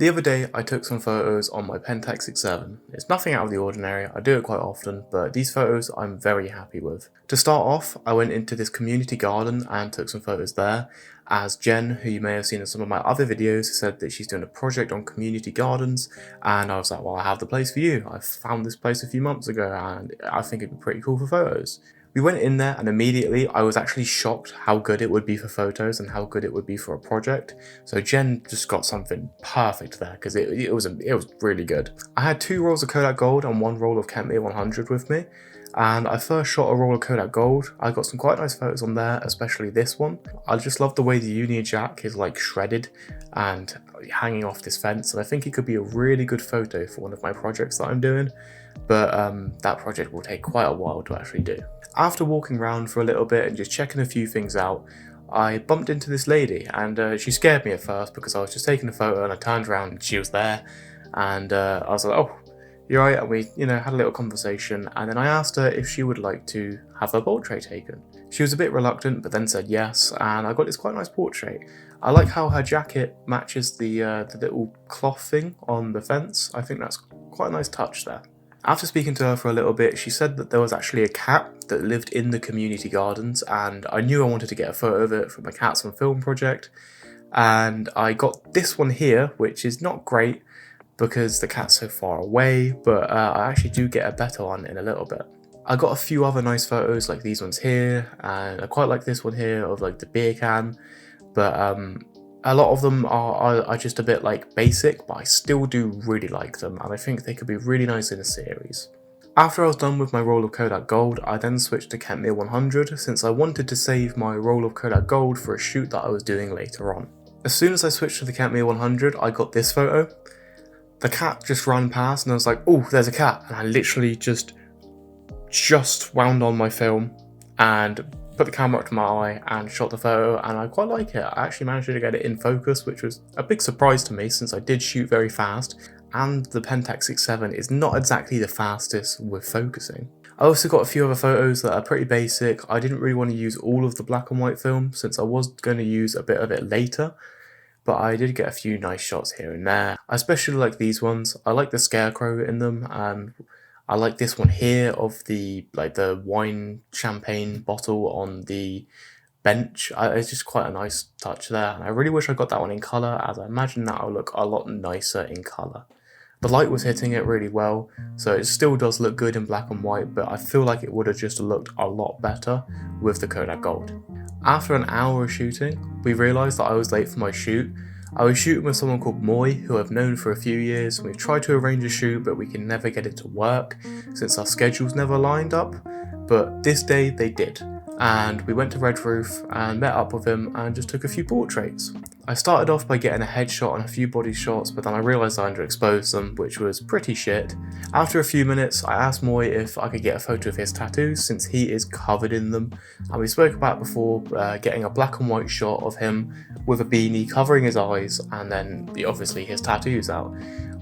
The other day I took some photos on my Pentax 6.7. It's nothing out of the ordinary, I do it quite often, but these photos I'm very happy with. To start off, I went into this community garden and took some photos there, as Jen, who you may have seen in some of my other videos, said that she's doing a project on community gardens, and I was like, well, I have the place for you. I found this place a few months ago and I think it'd be pretty cool for photos. We went in there and immediately I was actually shocked how good it would be for photos and how good it would be for a project. So Jen just got something perfect there because it was really good. I had 2 rolls of Kodak Gold and 1 roll of kentmere 100 with me. And I first shot a roll of Kodak Gold. I got some quite nice photos on there, especially this one. I just love the way the Union Jack is like shredded and hanging off this fence, and I think it could be a really good photo for one of my projects that I'm doing, but that project will take quite a while to actually do. After walking around for a little bit and just checking a few things out, I bumped into this lady, and she scared me at first because I was just taking a photo and I turned around and she was there, and I was like, oh, you're right, and we had a little conversation, and then I asked her if she would like to have her portrait taken. She was a bit reluctant, but then said yes, and I got this quite nice portrait. I like how her jacket matches the little cloth thing on the fence. I think that's quite a nice touch there. After speaking to her for a little bit, she said that there was actually a cat that lived in the community gardens, and I knew I wanted to get a photo of it for my Cats on Film project, and I got this one here, which is not great because the cat's so far away, but I actually do get a better one in a little bit. I got a few other nice photos like these ones here, and I quite like this one here of like the beer can, but a lot of them are just a bit like basic, but I still do really like them, and I think they could be really nice in a series. After I was done with my roll of Kodak Gold, I then switched to kentmere 100 since I wanted to save my roll of Kodak Gold for a shoot that I was doing later on. As soon as I switched to the kentmere 100, I got this photo. The cat just ran past and I was like, oh, there's a cat, and I literally just wound on my film and put the camera up to my eye and shot the photo, and I quite like it. I actually managed to get it in focus, which was a big surprise to me since I did shoot very fast, and the Pentax 6.7 is not exactly the fastest with focusing. I also got a few other photos that are pretty basic. I didn't really want to use all of the black and white film since I was going to use a bit of it later, but I did get a few nice shots here and there. I especially like these ones. I like the scarecrow in them, and I like this one here of the wine champagne bottle on the bench. It's just quite a nice touch there, and I really wish I got that one in colour, as I imagine that will look a lot nicer in colour. The light was hitting it really well, so it still does look good in black and white, but I feel like it would have just looked a lot better with the Kodak Gold. After an hour of shooting, we realised that I was late for my shoot. I was shooting with someone called Moy, who I've known for a few years, and we've tried to arrange a shoot, but we can never get it to work since our schedules never lined up, but this day they did. And we went to Red Roof and met up with him and just took a few portraits. I started off by getting a headshot and a few body shots, but then I realised I underexposed them, which was pretty shit. After a few minutes, I asked Moy if I could get a photo of his tattoos since he is covered in them, and we spoke about before getting a black and white shot of him with a beanie covering his eyes and then obviously his tattoos out.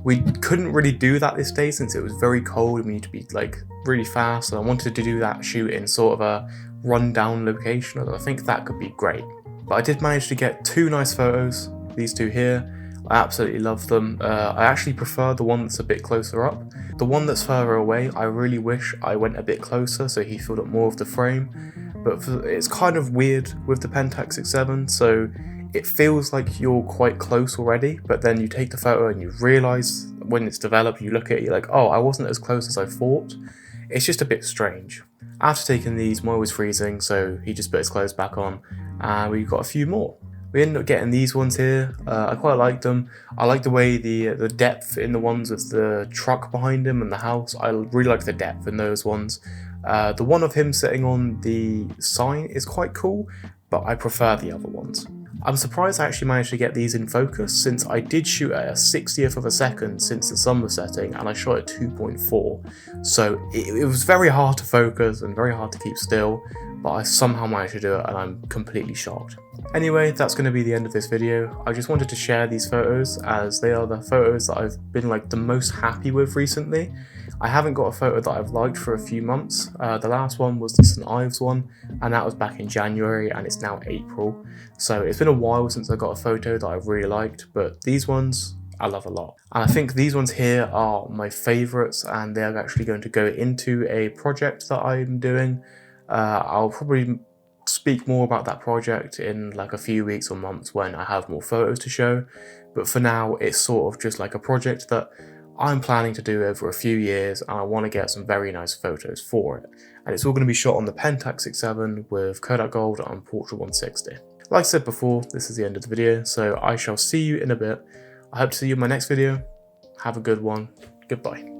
We couldn't really do that this day since it was very cold and we need to be like really fast, and I wanted to do that shoot in sort of a run-down location, and I think that could be great. But I did manage to get 2 nice photos, these 2 here. I absolutely love them. I actually prefer the one that's a bit closer up. The one that's further away, I really wish I went a bit closer so he filled up more of the frame, but it's kind of weird with the Pentax 6.7, so it feels like you're quite close already, but then you take the photo and you realise when it's developed, you look at it, you're like, oh, I wasn't as close as I thought. It's just a bit strange. After taking these, Moy was freezing, so he just put his clothes back on, and we got a few more. We ended up getting these ones here. I quite like them. I like the way the depth in the ones with the truck behind him and the house. I really like the depth in those ones. The one of him sitting on the sign is quite cool, but I prefer the other ones. I'm surprised I actually managed to get these in focus since I did shoot at a 60th of a second since the sun was setting, and I shot at 2.4, so it was very hard to focus and very hard to keep still, but I somehow managed to do it and I'm completely shocked. Anyway, that's going to be the end of this video. I just wanted to share these photos as they are the photos that I've been like the most happy with recently. I haven't got a photo that I've liked for a few months. The last one was the St Ives one, and that was back in January, and it's now April. So it's been a while since I got a photo that I've really liked, but these ones I love a lot. And I think these ones here are my favourites, and they're actually going to go into a project that I'm doing. I'll probably speak more about that project in like a few weeks or months when I have more photos to show, but for now it's sort of just like a project that I'm planning to do over a few years, and I want to get some very nice photos for it. And it's all going to be shot on the Pentax 6.7 with Kodak Gold and Portrait 160. Like I said before, this is the end of the video, so I shall see you in a bit. I hope to see you in my next video. Have a good one. Goodbye.